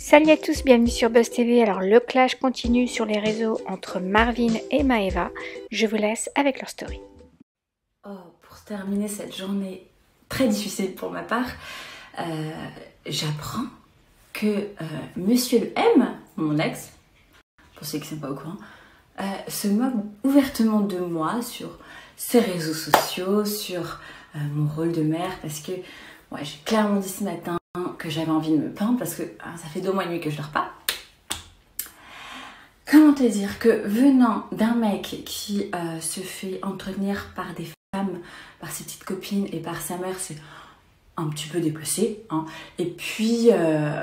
Salut à tous, bienvenue sur Buzz TV. Alors le clash continue sur les réseaux entre Marvin et Maeva. Je vous laisse avec leur story. Oh, pour terminer cette journée très difficile pour ma part, j'apprends que Monsieur le M, mon ex, pour ceux qui ne sont pas au courant, se moque ouvertement de moi sur ses réseaux sociaux, sur mon rôle de mère, parce que ouais, j'ai clairement dit ce matin que j'avais envie de me pendre parce que ça fait 2 mois et demi que je dors pas. Comment te dire que venant d'un mec qui se fait entretenir par des femmes, par ses petites copines et par sa mère, c'est un petit peu déplacé. Hein. Et puis,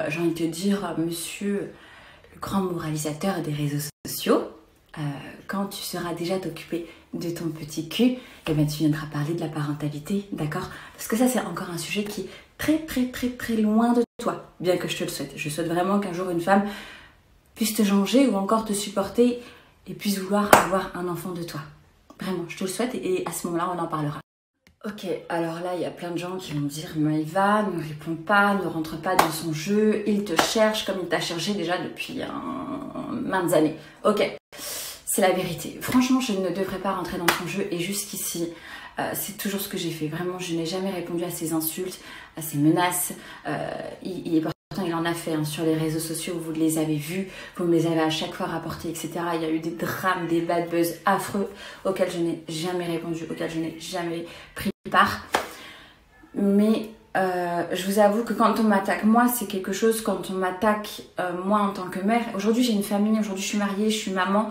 j'ai envie de te dire, monsieur le grand moralisateur des réseaux sociaux, quand tu seras déjà t'occuper de ton petit cul, eh ben, tu viendras parler de la parentalité, d'accord? Parce que ça, c'est encore un sujet qui est très loin de toi, bien que je te le souhaite. Je souhaite vraiment qu'un jour une femme puisse te changer ou encore te supporter et puisse vouloir avoir un enfant de toi. Vraiment, je te le souhaite et à ce moment-là, on en parlera. Ok, alors là, il y a plein de gens qui vont me dire « Maeva, ne réponds pas, ne rentre pas dans son jeu, il te cherche comme il t'a cherché déjà depuis maintes années. » Ok, c'est la vérité. Franchement, je ne devrais pas rentrer dans son jeu et jusqu'ici, c'est toujours ce que j'ai fait. Vraiment, je n'ai jamais répondu à ses insultes, à ses menaces. Il en a fait hein, sur les réseaux sociaux, vous les avez vus, vous me les avez à chaque fois rapportés, etc. Il y a eu des drames, des bad buzz affreux auxquels je n'ai jamais répondu, auxquels je n'ai jamais pris part. Mais je vous avoue que quand on m'attaque, moi, c'est quelque chose, quand on m'attaque, moi en tant que mère, aujourd'hui j'ai une famille, aujourd'hui je suis mariée, je suis maman.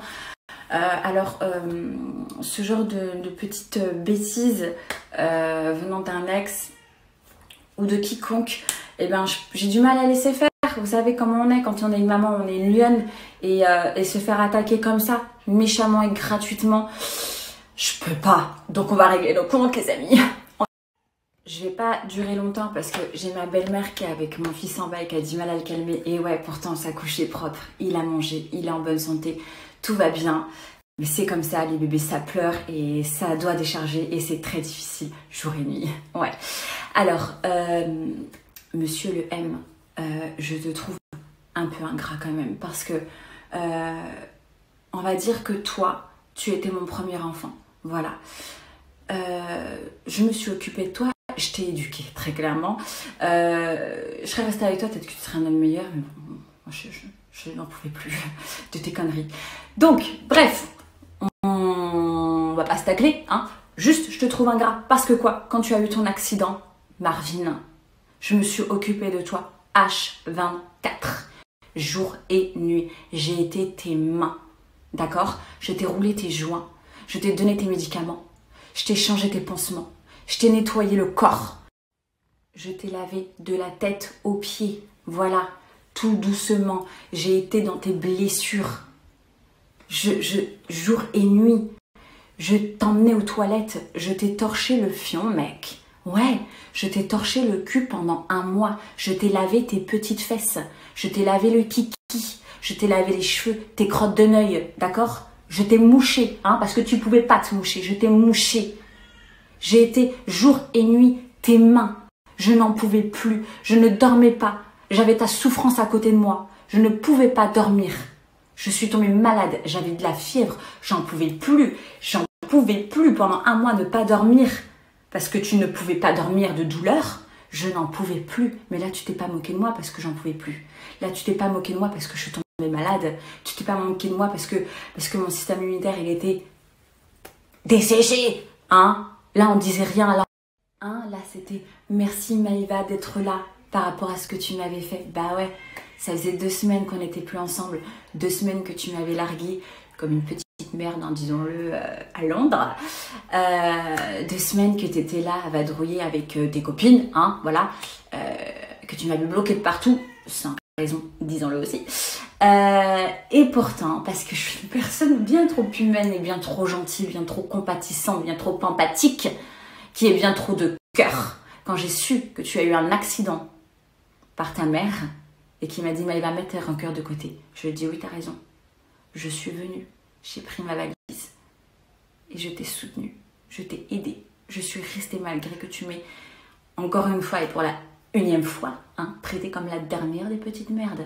Ce genre de petites bêtises venant d'un ex ou de quiconque, eh ben, j'ai du mal à laisser faire. Vous savez comment on est quand on est une maman, on est une lionne et se faire attaquer comme ça, méchamment et gratuitement, je peux pas. Donc on va régler nos comptes les amis. Je vais pas durer longtemps parce que j'ai ma belle-mère qui est avec mon fils en bas et qui a du mal à le calmer. Et ouais, pourtant sa couche est propre, il a mangé, il est en bonne santé, tout va bien. Mais c'est comme ça, les bébés ça pleure et ça doit décharger et c'est très difficile jour et nuit. Ouais. Alors, Monsieur le M, je te trouve un peu ingrat quand même parce que on va dire que toi, tu étais mon premier enfant. Voilà. Je me suis occupée de toi, je t'ai éduquée très clairement. Je serais restée avec toi, peut-être que tu serais un homme meilleur, mais bon, je n'en pouvais plus de tes conneries. Donc, bref, on va pas se tacler, hein. Juste, je te trouve ingrat parce que quoi, quand tu as eu ton accident, Marvin, je me suis occupée de toi H24, jour et nuit. J'ai été tes mains, d'accord? Je t'ai roulé tes joints, je t'ai donné tes médicaments, je t'ai changé tes pansements, je t'ai nettoyé le corps. Je t'ai lavé de la tête aux pieds, voilà, tout doucement. J'ai été dans tes blessures. Jour et nuit, je t'emmenais aux toilettes, je t'ai torché le fion, mec. Ouais, je t'ai torché le cul pendant 1 mois. Je t'ai lavé tes petites fesses. Je t'ai lavé le kiki. Je t'ai lavé les cheveux, tes crottes de nœud, d'accord? Je t'ai mouché, hein, parce que tu pouvais pas te moucher. Je t'ai mouché. J'ai été jour et nuit tes mains. Je n'en pouvais plus. Je ne dormais pas. J'avais ta souffrance à côté de moi. Je ne pouvais pas dormir. Je suis tombée malade. J'avais de la fièvre. J'en pouvais plus. J'en pouvais plus pendant 1 mois ne pas dormir. Parce que tu ne pouvais pas dormir de douleur, je n'en pouvais plus. Mais là, tu t'es pas moqué de moi parce que j'en pouvais plus. Là, tu t'es pas moqué de moi parce que je suis tombée malade. Tu t'es pas moqué de moi parce que mon système immunitaire, il était desséché. Hein? Là, on disait rien. Là, c'était merci Maeva d'être là par rapport à ce que tu m'avais fait. Bah ouais, ça faisait 2 semaines qu'on n'était plus ensemble. 2 semaines que tu m'avais larguée comme une petite merde, hein, disons-le, à Londres. 2 semaines que tu étais là à vadrouiller avec tes copines, hein, voilà, que tu m'avais bloqué de partout, sans raison, disons-le aussi. Et pourtant, parce que je suis une personne bien trop humaine et bien trop gentille, bien trop compatissante, bien trop empathique, qui est bien trop de cœur, quand j'ai su que tu as eu un accident par ta mère et qui m'a dit « Maëva, mettre tes rancœurs de côté », je lui ai dit « Oui, t'as raison ». Je suis venue, j'ai pris ma valise et je t'ai soutenue, je t'ai aidée. Je suis restée malgré que tu m'aies, encore une fois et pour la 1e fois, hein, traitée comme la dernière des petites merdes.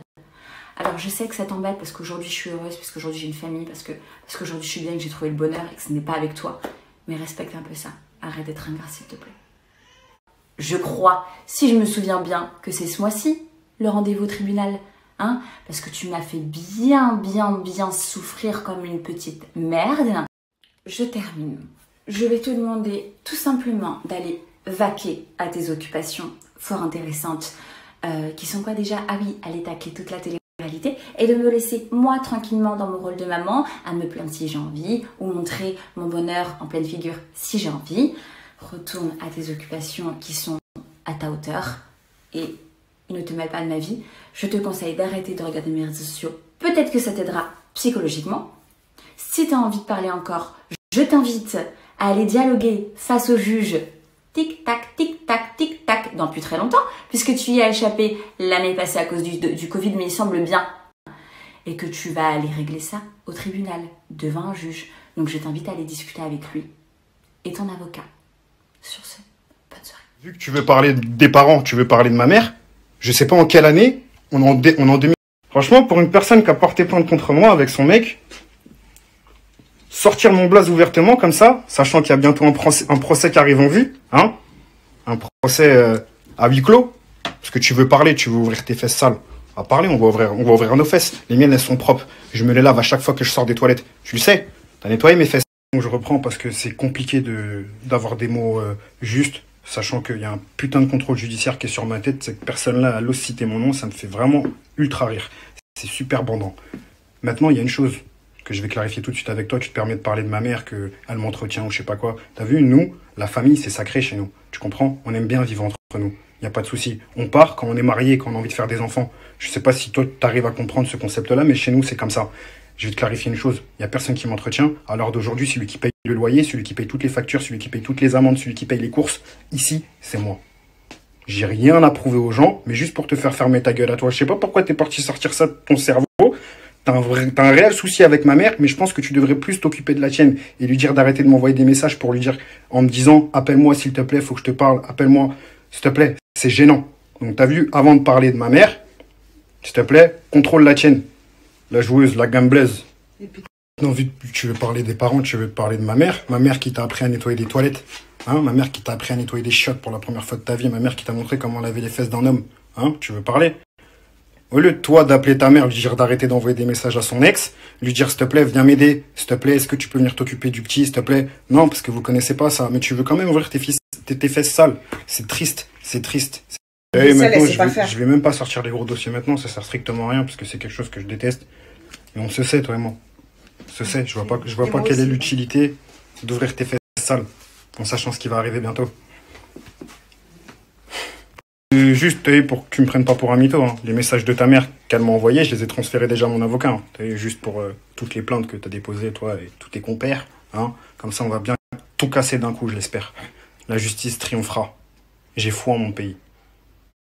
Alors je sais que ça t'embête parce qu'aujourd'hui je suis heureuse, parce qu'aujourd'hui j'ai une famille, parce qu'aujourd'hui je suis bien, que j'ai trouvé le bonheur et que ce n'est pas avec toi. Mais respecte un peu ça. Arrête d'être ingrat s'il te plaît. Je crois, si je me souviens bien, que c'est ce mois-ci, le rendez-vous au tribunal. Hein, parce que tu m'as fait bien souffrir comme une petite merde. Je termine. Je vais te demander tout simplement d'aller vaquer à tes occupations fort intéressantes. Qui sont quoi déjà? Ah oui, aller tacler toute la télé-réalité et de me laisser moi tranquillement dans mon rôle de maman à me plaindre si j'ai envie ou montrer mon bonheur en pleine figure si j'ai envie. Retourne à tes occupations qui sont à ta hauteur et ne te mêle pas de ma vie. Je te conseille d'arrêter de regarder mes réseaux sociaux. Peut-être que ça t'aidera psychologiquement. Si tu as envie de parler encore, je t'invite à aller dialoguer face au juge. Tic-tac, tic-tac, tic-tac, dans plus très longtemps, puisque tu y as échappé l'année passée à cause du Covid, mais il semble bien. Et que tu vas aller régler ça au tribunal, devant un juge. Donc je t'invite à aller discuter avec lui et ton avocat. Sur ce, bonne soirée. Vu que tu veux parler des parents, tu veux parler de ma mère, je sais pas en quelle année, on est en 2000. Franchement, pour une personne qui a porté plainte contre moi avec son mec, sortir mon blaze ouvertement comme ça, sachant qu'il y a bientôt un procès qui arrive en vue, hein, un procès à huis clos, parce que tu veux parler, tu veux ouvrir tes fesses sales. À parler, on va ouvrir nos fesses. Les miennes, elles sont propres. Je me les lave à chaque fois que je sors des toilettes. Tu le sais, t'as nettoyé mes fesses. Donc je reprends parce que c'est compliqué d'avoir des mots justes, sachant qu'il y a un putain de contrôle judiciaire qui est sur ma tête. Cette personne-là, elle ose citer mon nom, ça me fait vraiment ultra rire. C'est super bandant. Maintenant, il y a une chose que je vais clarifier tout de suite avec toi. Tu te permets de parler de ma mère, qu'elle m'entretient ou je sais pas quoi. T'as vu, nous, la famille, c'est sacré chez nous. Tu comprends? On aime bien vivre entre nous. Il n'y a pas de souci. On part quand on est marié, quand on a envie de faire des enfants. Je sais pas si toi, tu arrives à comprendre ce concept-là, mais chez nous, c'est comme ça. Je vais te clarifier une chose. Il n'y a personne qui m'entretient. À l'heure d'aujourd'hui, celui qui paye le loyer, celui qui paye toutes les factures, celui qui paye toutes les amendes, celui qui paye les courses, ici, c'est moi. J'ai rien à prouver aux gens, mais juste pour te faire fermer ta gueule à toi. Je sais pas pourquoi t'es parti sortir ça de ton cerveau. T'as un réel souci avec ma mère, mais je pense que tu devrais plus t'occuper de la tienne et lui dire d'arrêter de m'envoyer des messages pour lui dire, en me disant, appelle-moi s'il te plaît, faut que je te parle, appelle-moi, s'il te plaît. C'est gênant. Donc t'as vu, avant de parler de ma mère, s'il te plaît, contrôle la tienne. La joueuse, la gamblaise. Non, vu que tu veux parler des parents, tu veux parler de ma mère qui t'a appris à nettoyer des toilettes, hein, ma mère qui t'a appris à nettoyer des chiottes pour la première fois de ta vie, ma mère qui t'a montré comment laver les fesses d'un homme, hein, tu veux parler? Au lieu de toi d'appeler ta mère, lui dire d'arrêter d'envoyer des messages à son ex, lui dire s'il te plaît, viens m'aider, s'il te plaît, est-ce que tu peux venir t'occuper du petit, s'il te plaît? Non, parce que vous connaissez pas ça, mais tu veux quand même ouvrir tes fesses sales. C'est triste, c'est triste. Et maintenant, je vais même pas sortir les gros dossiers maintenant, ça sert strictement à rien, parce que c'est quelque chose que je déteste. Et on se sait, toi et moi. On se sait, je vois pas quelle est l'utilité d'ouvrir tes fesses sales, en sachant ce qui va arriver bientôt. Juste, pour que tu me prennes pas pour un mytho, hein. Les messages de ta mère qu'elle m'a envoyés, je les ai transférés déjà à mon avocat. Hein. Juste pour toutes les plaintes que tu as déposées, toi et tous tes compères. Hein. Comme ça, on va bien tout casser d'un coup, je l'espère. La justice triomphera. J'ai foi en mon pays.